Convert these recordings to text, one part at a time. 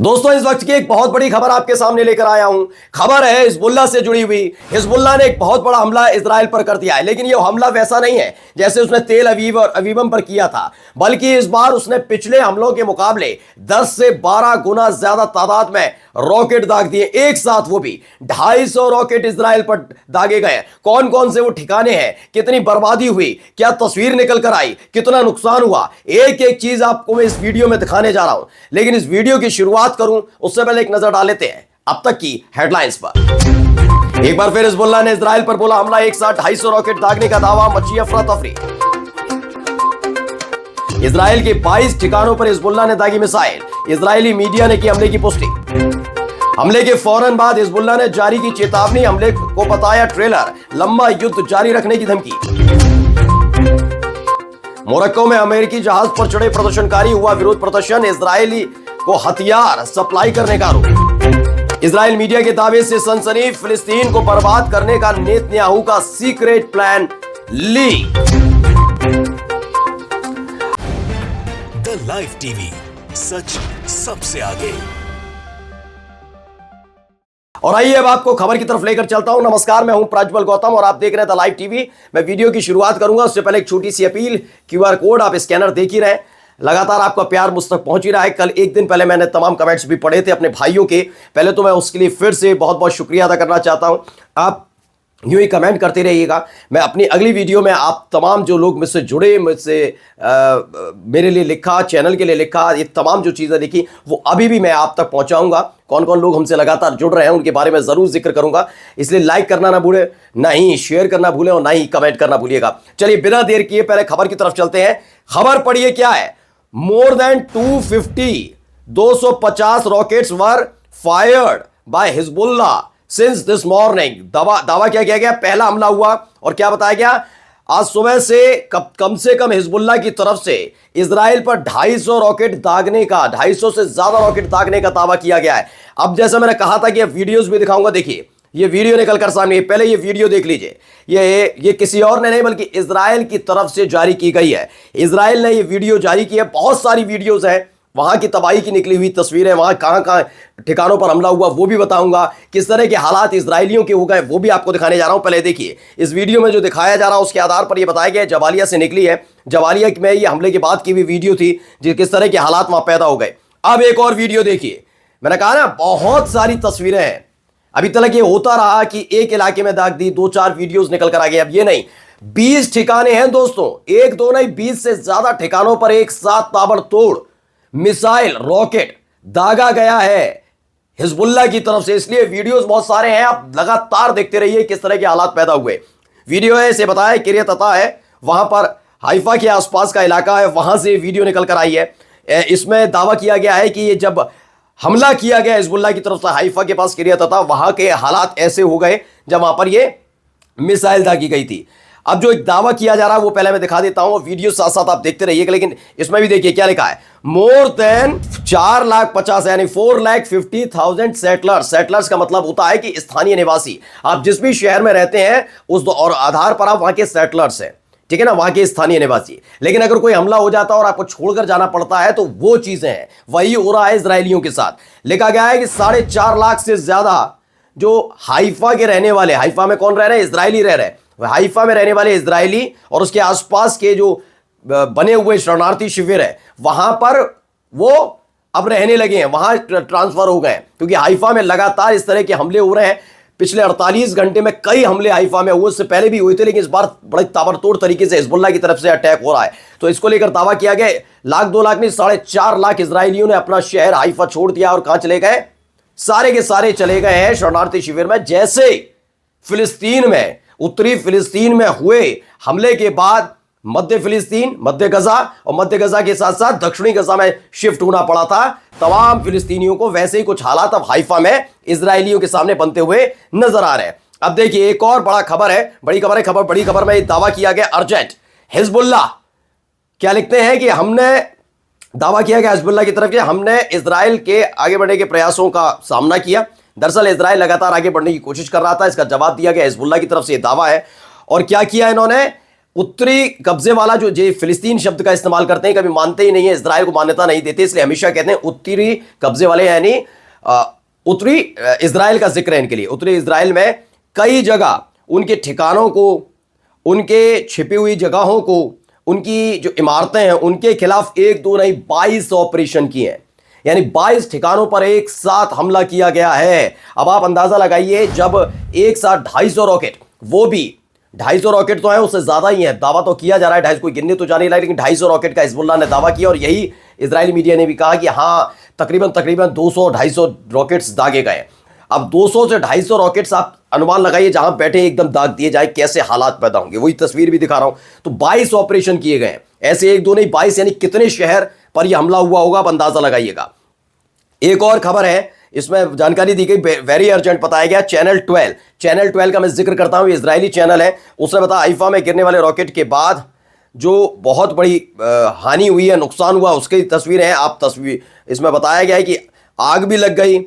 दोस्तों, इस वक्त की एक बहुत बड़ी खबर आपके सामने लेकर आया हूं। खबर है हिजबुल्लाह से जुड़ी हुई। हिजबुल्लाह ने एक बहुत बड़ा हमला इजराइल पर कर दिया है, लेकिन यह हमला वैसा नहीं है जैसे उसने तेल अवीव और अवीवम पर किया था, बल्कि इस बार उसने पिछले हमलों के मुकाबले 10 से 12 गुना ज्यादा तादाद में रॉकेट दाग दिए एक साथ। वो भी 250 रॉकेट इजराइल पर दागे गए। कौन कौन से वो ठिकाने हैं, कितनी बर्बादी हुई, क्या तस्वीर निकल कर आई, कितना नुकसान हुआ, एक एक चीज आपको मैं इस वीडियो में दिखाने जा रहा हूं। लेकिन इस वीडियो की शुरुआत करूं उससे पहले एक नजर डाल लेते हैं अब तक की हेडलाइंस पर। एक बार फिर हिजबुल्लाह ने इजराइल पर बोला हमला, एक साथ 250 रॉकेट दागने का दावा, मची अफरा तफरी। इजराइल के 22 ठिकानों पर हिजबुल्लाह ने दागी मिसाइल। इजरायली मीडिया ने की हमले की पुष्टि। हमले के फौरन बाद हिजबुल्लाह ने जारी की चेतावनी, हमले को बताया ट्रेलर, लंबा युद्ध जारी रखने की धमकी। मोरक्को में अमेरिकी जहाज पर चढ़े प्रदर्शनकारी, हुआ विरोध प्रदर्शन, इजरायली को हथियार सप्लाई करने का आरोप। इजराइल मीडिया के दावे से सनसनी, फिलिस्तीन को बर्बाद करने का नेतन्याहू का secret plan leak. The live TV, सच सबसे आगे। और आइए अब आपको खबर की तरफ लेकर चलता हूं। नमस्कार, मैं हूं प्रज्वल गौतम और आप देख रहे हैं द लाइव टीवी। मैं वीडियो की शुरुआत करूंगा उससे पहले एक छोटी सी अपील, क्यूआर कोड आप स्कैनर देख ही रहे हैं, लगातार आपका प्यार मुझ तक पहुंच ही रहा है। कल एक दिन पहले मैंने तमाम कमेंट्स भी पढ़े थे अपने भाइयों के, पहले तो मैं उसके लिए फिर से बहुत बहुत शुक्रिया अदा करना चाहता हूं। आप यूं ही कमेंट करते रहिएगा। मैं अपनी अगली वीडियो में आप तमाम जो लोग मुझसे जुड़े, मुझसे मेरे लिए लिखा, चैनल के लिए लिखा, ये तमाम जो चीज़ें लिखी वो अभी भी मैं आप तक पहुंचाऊंगा। कौन कौन लोग हमसे लगातार जुड़ रहे हैं उनके बारे में ज़रूर जिक्र करूंगा, इसलिए लाइक करना ना भूलें, ना ही शेयर करना भूलें और ना ही कमेंट करना भूलिएगा। चलिए बिना देर किए पहले खबर की तरफ चलते हैं। खबर पढ़िए क्या है। More than 250 rockets were fired by Hezbollah since this morning. दावा क्या किया गया, पहला हमला हुआ और क्या बताया गया, आज सुबह से कम से कम हिजबुल्लाह की तरफ से इजराइल पर 250 रॉकेट दागने का, 250 से ज्यादा रॉकेट दागने का दावा किया गया है। अब जैसा मैंने कहा था कि वीडियोस भी दिखाऊंगा, देखिए ये वीडियो निकल कर सामने, पहले ये वीडियो देख लीजिए। ये किसी और ने नहीं बल्कि इजराइल की तरफ से जारी की गई है। इजराइल ने ये वीडियो जारी की है। बहुत सारी वीडियोस हैं, वहां की तबाही की निकली हुई तस्वीरें, वहां कहां कहां ठिकानों पर हमला हुआ वो भी बताऊंगा, किस तरह के हालात इजरायलियों के हो गए वो भी आपको दिखाने जा रहा हूं। पहले देखिए इस वीडियो में जो दिखाया जा रहा है उसके आधार पर यह बताया गया जबालिया से निकली है। जबालिया में ये हमले के बाद की भी वीडियो थी, जो किस तरह के हालात वहां पैदा हो गए। अब एक और वीडियो देखिए। मैंने कहा ना बहुत सारी तस्वीरें हैं। अभी तक ये होता रहा कि एक इलाके में दाग दी, 2-4 वीडियोस निकल कर आ गए। अब ये नहीं, 20 ठिकाने हैं दोस्तों, एक दो नहीं 20 से ज्यादा ठिकानों पर एक साथ ताबड़तोड़ मिसाइल रॉकेट दागा गया है हिजबुल्लाह की तरफ से। इसलिए वीडियोस बहुत सारे हैं, आप लगातार देखते रहिए किस तरह के हालात पैदा हुए। वीडियो है, इसे बताया किरियत अता है, वहां पर हाइफा के आसपास का इलाका है, वहां से वीडियो निकल कर आई है। इसमें दावा किया गया है कि ये जब हमला किया गया हिजबुल्लाह की तरफ से हाइफा के पास किरियत अता, वहां के हालात ऐसे हो गए जब वहां पर ये मिसाइल दागी गई थी। अब जो एक दावा किया जा रहा है वो पहले मैं दिखा देता हूं, वीडियो साथ साथ आप देखते रहिएगा। लेकिन इसमें भी देखिए क्या लिखा है, मोर देन 4,50,000 यानी 4,50,000 सेटलर्स। सेटलर्स का मतलब होता है कि स्थानीय निवासी। आप जिस भी शहर में रहते हैं उस और आधार पर आप वहां के सेटलर्स हैं, ठीक है ना, वहां के स्थानीय निवासी। लेकिन अगर कोई हमला हो जाता है और आपको छोड़कर जाना पड़ता है तो वो चीजें हैं, वही हो रहा है इजरायलियों के साथ। लिखा गया है कि 4.5 लाख से ज्यादा जो हाइफा के रहने वाले, हाइफा में कौन रह रहे हैं, इजरायली रह रहे हैं, हाइफा में रहने वाले इजरायली और उसके आसपास के जो बने हुए शरणार्थी शिविर है वहां पर वो अब रहने लगे हैं, वहां ट्रांसफर हो गए, क्योंकि हाइफा में लगातार इस तरह के हमले हो रहे हैं। पिछले 48 घंटे में कई हमले हाइफा में हुए, उससे पहले भी हुए थे, लेकिन इस बार बड़े ताबड़तोड़ तरीके से हिजबुल्लाह की तरफ से अटैक हो रहा है। तो इसको लेकर दावा किया गया 1,00,000-2 लाख नहीं, 4.5 लाख इजरायलियों ने अपना शहर हाइफा छोड़ दिया और कहां चले गए, सारे के सारे चले गए हैं शरणार्थी शिविर में। जैसे फिलिस्तीन में, उत्तरी फिलिस्तीन में हुए हमले के बाद मध्य फिलिस्तीन, मध्य गजा और मध्य गजा के साथ साथ दक्षिणी गजा में शिफ्ट होना पड़ा था तमाम फिलिस्तीनियों को, वैसे ही कुछ हालात अब हाइफा में इजरायलियों के सामने बनते हुए नजर आ रहे हैं। अब देखिए एक और बड़ा खबर है, बड़ी खबर में दावा किया गया अर्जेंट। हिजबुल्लाह क्या लिखते हैं कि हमने दावा किया गया हिजबुल्लाह की तरफ से, हमने इजराइल के आगे बढ़ने के प्रयासों का सामना किया। दरअसल इजराइल लगातार आगे बढ़ने की कोशिश कर रहा था, इसका जवाब दिया गया हिजबुल्लाह की तरफ से, दावा है। और क्या किया इन्होंने, उत्तरी कब्जे वाला जो फिलिस्तीन शब्द का इस्तेमाल करते हैं, कभी मानते ही नहीं है, इजराइल को मान्यता नहीं देते, इसलिए हमेशा कहते हैं उत्तरी कब्जे वाले, यानी उत्तरी इजराइल का जिक्र है इनके लिए। उत्तरी इजराइल में कई जगह उनके ठिकानों को, उनके छिपी हुई जगहों को, उनकी जो इमारतें हैं उनके खिलाफ एक दो नहीं 22 ऑपरेशन किए हैं, यानी 22 ठिकानों पर एक साथ हमला किया गया है। अब आप अंदाजा लगाइए, जब एक साथ 250 रॉकेट, वो भी 250 रॉकेट तो है, उससे ज्यादा ही है, दावा तो किया जा रहा है 250, कोई गिनने तो जा नहीं रहा है, लेकिन 250 रॉकेट का हिजबुल्लाह ने दावा किया, और यही इजरायली मीडिया ने भी कहा कि हाँ तकरीबन 200-250 रॉकेट्स दागे गए। अब 200 से 250 रॉकेट्स आप अनुमान लगाइए, जहां बैठे एकदम दाग दिए जाए कैसे हालात पैदा होंगे, वही तस्वीर भी दिखा रहा हूं। तो 22 ऑपरेशन किए गए, ऐसे एक दो नहीं 22, यानी कितने शहर पर यह हमला हुआ होगा आप अंदाजा लगाइएगा। एक और खबर है, इसमें जानकारी दी गई, वेरी अर्जेंट बताया गया, चैनल 12 का मैं जिक्र करता हूं, इजरायली चैनल है, उसने बताया हाइफा में गिरने वाले रॉकेट के बाद जो बहुत बड़ी हानि हुई है, नुकसान हुआ, उसकी तस्वीर है। आप तस्वीर इसमें बताया गया है कि आग भी लग गई,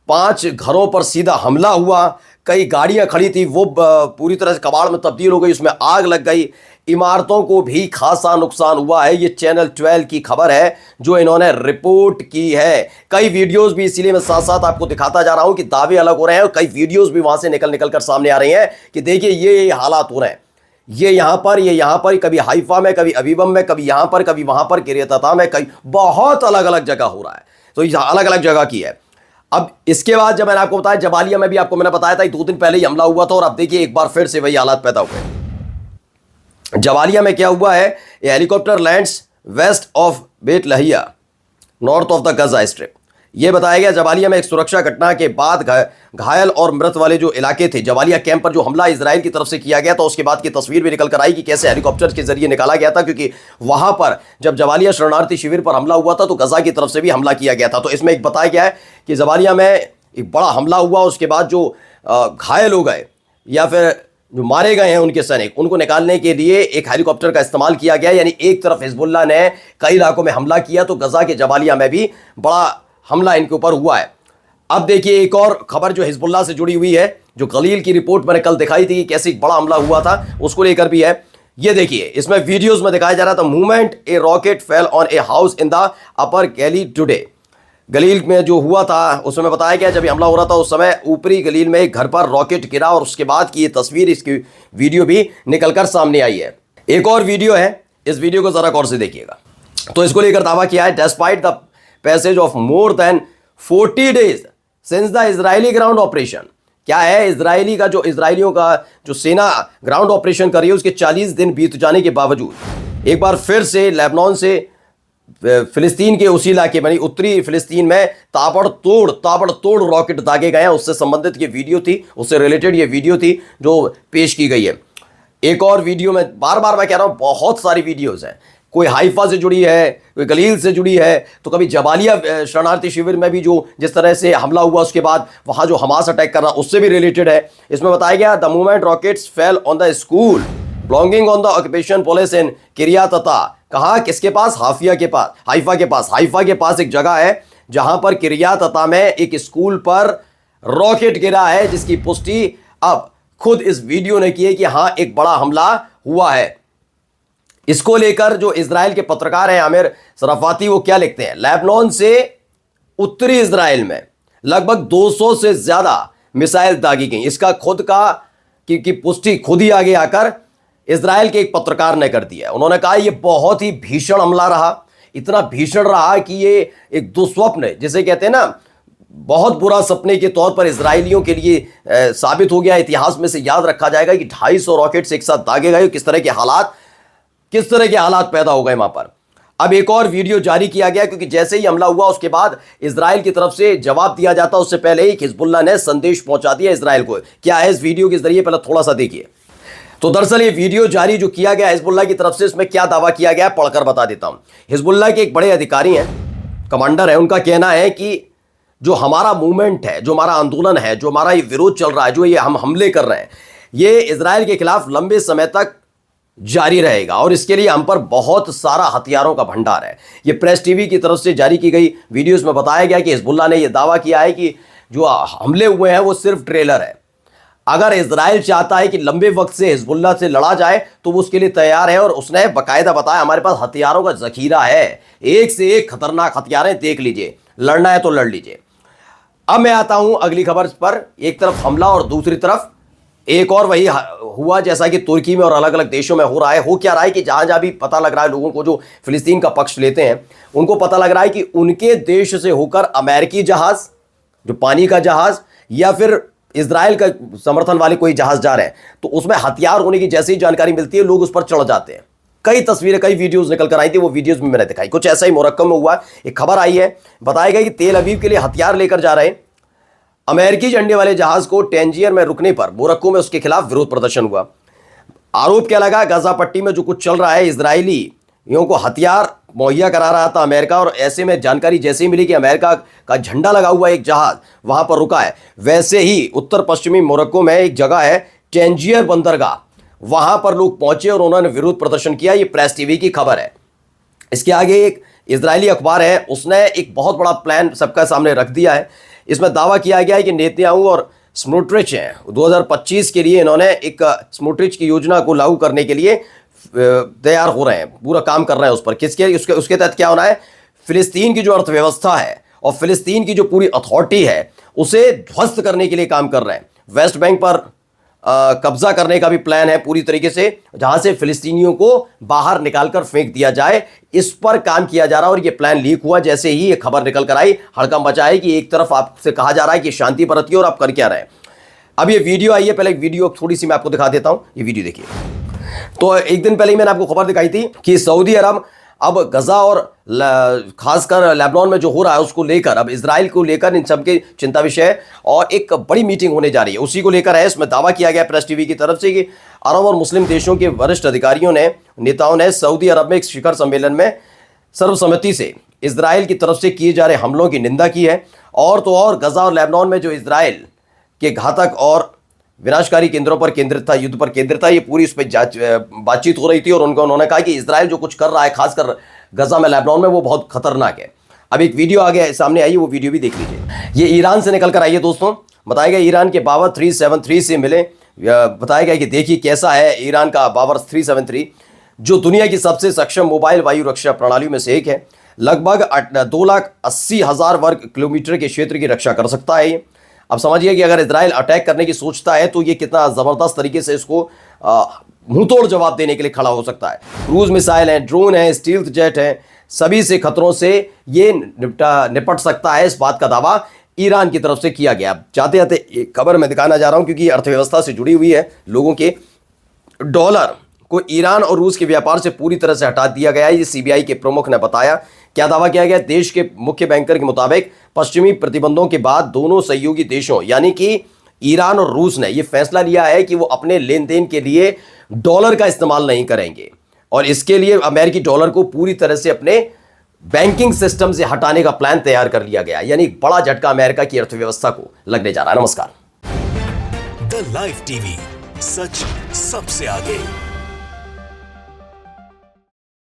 5 घरों पर सीधा हमला हुआ, कई गाड़ियां खड़ी थी वो पूरी तरह से कबाड़ में तब्दील हो गई, उसमें आग लग गई, इमारतों को भी खासा नुकसान हुआ है। ये चैनल 12 की खबर है जो इन्होंने रिपोर्ट की है। कई वीडियोस भी, इसीलिए मैं साथ साथ आपको दिखाता जा रहा हूं कि दावे अलग हो रहे हैं और कई वीडियोस भी वहां से निकल कर सामने आ रही हैं कि देखिए ये हालात हो रहे हैं, ये यहां पर, कभी हाइफा में, कभी अबीबम में, कभी यहां पर, कभी वहां पर, किरियत में, कई बहुत अलग अलग जगह हो रहा है। तो ये अलग अलग जगह की है। अब इसके बाद जब मैंने आपको बताया, जबालिया में भी आपको मैंने बताया था 2 दिन पहले ही हमला हुआ था, और अब देखिए एक बार फिर से वही हालात पैदा हुए। जबालिया में क्या हुआ है, ये helicopter lands west of Beit Lahia, north of the Gaza strip. यह बताया गया जबालिया में एक सुरक्षा घटना के बाद घायल और मृत वाले जो इलाके थे, जबालिया कैंप पर जो हमला इजराइल की तरफ से किया गया था, उसके बाद की तस्वीर भी निकल कर आई कि कैसे हेलीकॉप्टर के जरिए निकाला गया था, क्योंकि वहां पर जब जबालिया शरणार्थी शिविर पर हमला हुआ था तो गजा की तरफ से भी हमला किया गया था। तो इसमें एक बताया गया है कि जबालिया में एक बड़ा हमला हुआ, उसके बाद जो घायल हो गए या फिर जो मारे गए हैं उनके सैनिक, उनको निकालने के लिए एक हेलीकॉप्टर का इस्तेमाल किया गया। यानी एक तरफ हिजबुल्लाह ने कई इलाकों में हमला किया, तो गजा के जबालिया में भी बड़ा हमला इनके ऊपर हुआ है। अब देखिए एक और खबर जो हिजबुल्लाह से जुड़ी हुई है, जो गलील की रिपोर्ट मैंने कल दिखाई थी कि कैसे एक बड़ा हमला हुआ था, उसको लेकर भी है। ये देखिए इसमें वीडियोस में दिखाया जा रहा था, movement a rocket fell on a house in the upper Galilee today. Galilee में जो हुआ था उसमें बताया गया जब हमला हो रहा था उस समय ऊपरी गलील में एक घर पर रॉकेट गिरा, और उसके बाद की ये तस्वीर, इसकी वीडियो भी निकलकर सामने आई है। एक और वीडियो है, इस वीडियो को जरा गौर से देखिएगा। तो इसको लेकर दावा किया है, despite the passage of more than 40 days since the Israeli ground operation. क्या है, इजरायलियों का जो सेना ग्राउंड ऑपरेशन कर रही है उसके 40 दिन बीत जाने के बावजूद एक बार फिर से लेबनान से फिलिस्तीन के उसी इलाके में, उत्तरी फिलिस्तीन में ताबड़तोड़ रॉकेट दागे गए हैं। उससे संबंधित ये वीडियो थी, उससे रिलेटेड ये वीडियो थी जो पेश की गई है। एक और वीडियो में बार बार मैं कह रहा हूं, बहुत सारी वीडियोस हैं, कोई हाइफा से जुड़ी है, कोई गलील से जुड़ी है, तो कभी जबालिया शरणार्थी शिविर में भी जो जिस तरह से हमला हुआ उसके बाद वहां जो हमास अटैक कर रहा उससे भी रिलेटेड है। इसमें बताया गया the movement rockets fell on the school belonging on the occupation police इन किरियत अता। कहा, किसके पास, हाइफा के पास एक जगह है जहां पर किरियत अता में एक स्कूल पर रॉकेट गिरा है, जिसकी पुष्टि अब खुद इस वीडियो ने की है कि हां एक बड़ा हमला हुआ है। इसको लेकर जो इजराइल के पत्रकार हैं आमिर सराफाती, वो क्या लिखते हैं, लेबनान से उत्तरी इजराइल में लगभग 200 से ज्यादा मिसाइल दागी गई। इसका खुद का की पुष्टि खुद ही आगे आकर इजराइल के एक पत्रकार ने कर दिया। उन्होंने कहा यह बहुत ही भीषण हमला रहा, इतना भीषण रहा कि ये एक दुस्वप्न, जिसे कहते हैं ना, बहुत बुरा सपने के तौर पर इजरायलियों के लिए साबित हो गया। इतिहास में से याद रखा जाएगा कि 250 रॉकेट्स एक साथ दागे गए, किस तरह के हालात पैदा हो गए वहां पर। अब एक और वीडियो जारी किया गया, क्योंकि जैसे ही हमला हुआ उसके बाद इजराइल की तरफ से जवाब दिया जाता, उससे पहले ही हिजबुल्लाह ने संदेश पहुंचा दिया इजराइल को। क्या है इस वीडियो के जरिए, पहले थोड़ा सा देखिए। तो दरअसल ये वीडियो जारी जो किया गया हिजबुल्लाह की तरफ से, इसमें क्या दावा किया गया पढ़कर बता देता हूं। हिजबुल्लाह के एक बड़े अधिकारी हैं, कमांडर है, उनका कहना है कि जो हमारा मूवमेंट है, जो हमारा आंदोलन है, जो हमारा ये विरोध चल रहा है, जो ये हम हमले कर रहे हैं, ये इजराइल के खिलाफ लंबे समय तक जारी रहेगा, और इसके लिए हम पर बहुत सारा हथियारों का भंडार है। ये प्रेस टीवी की तरफ से जारी की गई वीडियोस में बताया गया कि हिजबुल्लाह ने यह दावा किया है कि जो हमले हुए हैं वो सिर्फ ट्रेलर है। अगर इजराइल चाहता है कि लंबे वक्त से हिजबुल्लाह से लड़ा जाए तो वो उसके लिए तैयार है, और उसने बाकायदा बताया हमारे पास हथियारों का जखीरा है, एक से एक खतरनाक हथियार हैं, देख लीजिए, लड़ना है तो लड़ लीजिए। अब मैं आता हूं अगली खबर पर। एक तरफ हमला और दूसरी तरफ एक और वही हुआ जैसा कि तुर्की में और अलग अलग देशों में हो रहा है। हो क्या रहा है कि जहां जहां भी पता लग रहा है लोगों को जो फिलिस्तीन का पक्ष लेते हैं, उनको पता लग रहा है कि उनके देश से होकर अमेरिकी जहाज, जो पानी का जहाज, या फिर इजराइल का समर्थन वाले कोई जहाज जा रहे हैं, तो उसमें हथियार होने की जैसी ही जानकारी मिलती है लोग उस पर चढ़ जाते हैं। कई तस्वीरें, कई वीडियोस निकल कर आई थी, वो वीडियोस में मैंने दिखाई। कुछ ऐसा ही मोरक्को में हुआ। एक खबर आई है, बताया गया कि तेल अवीव के लिए हथियार लेकर जा रहे अमेरिकी झंडे वाले जहाज को टैंजियर में रुकने पर मोरक्को में उसके खिलाफ विरोध प्रदर्शन हुआ। आरोप क्या लगा, गाजा पट्टी में जो कुछ चल रहा है, इजरायलियों को हथियार मुहैया करा रहा था अमेरिका, और ऐसे में जानकारी जैसे ही मिली कि अमेरिका का झंडा लगा हुआ एक जहाज वहां पर रुका है, वैसे ही उत्तर पश्चिमी मोरक्को में एक जगह है टैंजियर बंदरगाह, वहां पर लोग पहुंचे और उन्होंने विरोध प्रदर्शन किया। ये प्रेस टीवी की खबर है। इसके आगे एक इजरायली अखबार है, उसने एक बहुत बड़ा प्लान सबका सामने रख दिया है। इसमें दावा किया गया है कि नेतन्याहू और स्मोट्रिच हैं 2025 के लिए, इन्होंने एक स्मोट्रिच की योजना को लागू करने के लिए तैयार हो रहे हैं, पूरा काम कर रहे हैं उस पर। किसके उसके तहत क्या होना है, फिलिस्तीन की जो अर्थव्यवस्था है और फिलिस्तीन की जो पूरी अथॉरिटी है उसे ध्वस्त करने के लिए काम कर रहे हैं। वेस्ट बैंक पर कब्जा करने का भी प्लान है पूरी तरीके से, जहां से फिलिस्तीनियों को बाहर निकालकर फेंक दिया जाए, इस पर काम किया जा रहा है। और यह प्लान लीक हुआ जैसे ही ये खबर निकल कर आई, हड़कंप मचा है कि एक तरफ आपसे कहा जा रहा है कि शांति बरतिए और आप कर क्या रहे हैं। अब ये वीडियो आई है, पहले एक वीडियो थोड़ी सी मैं आपको दिखा देता हूं, ये वीडियो देखिए। तो एक दिन पहले मैंने आपको खबर दिखाई थी कि सऊदी अरब अब गजा और खासकर लेबनान में जो हो रहा है उसको लेकर, अब इजराइल को लेकर इन सबके चिंता विषय है और एक बड़ी मीटिंग होने जा रही है, उसी को लेकर है। इसमें दावा किया गया प्रेस टीवी की तरफ से कि अरब और मुस्लिम देशों के वरिष्ठ अधिकारियों ने, नेताओं ने सऊदी अरब में एक शिखर सम्मेलन में सर्वसम्मति से इजराइल की तरफ से किए जा रहे हमलों की निंदा की है। और तो और गजा और लेबनान में जो इजराइल के घातक और विनाशकारी केंद्रों पर केंद्रित था, युद्ध पर केंद्रित था, ये पूरी उस पर बातचीत हो रही थी। और उन्होंने कहा कि इजराइल जो कुछ कर रहा है खासकर गजा में, लेबनान में, वो बहुत खतरनाक है। अब एक वीडियो आगे सामने आई, वो वीडियो भी देख लीजिए। ये ईरान से निकल कर आई है दोस्तों। बताया गया ईरान के बावर 373 से मिले। बताया गया कि देखिए कैसा है ईरान का बावर 373, जो दुनिया की सबसे सक्षम मोबाइल वायु रक्षा प्रणालियों में से एक है। लगभग 2,80,000 वर्ग किलोमीटर के क्षेत्र की रक्षा कर सकता है ये। अब समझिए कि अगर इजराइल अटैक करने की सोचता है तो ये कितना ज़बरदस्त तरीके से इसको मुंहतोड़ जवाब देने के लिए खड़ा हो सकता है। क्रूज मिसाइल हैं, ड्रोन हैं, स्टील्थ जेट हैं, सभी से खतरों से ये निपट सकता है, इस बात का दावा ईरान की तरफ से किया गया। जाते जाते खबर मैं दिखाना जा रहा हूं क्योंकि अर्थव्यवस्था से जुड़ी हुई है लोगों के। डॉलर को ईरान और रूस के व्यापार से पूरी तरह से हटा दिया गया है, ये सीबीआई के प्रमुख ने बताया। क्या दावा किया गया, देश के मुख्य बैंकर के मुताबिक पश्चिमी प्रतिबंधों के बाद दोनों सहयोगी देशों यानी कि ईरान और रूस ने यह फैसला लिया है कि वो अपने लेन देन के लिए डॉलर का इस्तेमाल नहीं करेंगे, और इसके लिए अमेरिकी डॉलर को पूरी तरह से अपने बैंकिंग सिस्टम से हटाने का प्लान तैयार कर लिया गया। यानी बड़ा झटका अमेरिका की अर्थव्यवस्था को लगने जा रहा है। नमस्कार। द लाइव टीवी, सच सबसे आगे।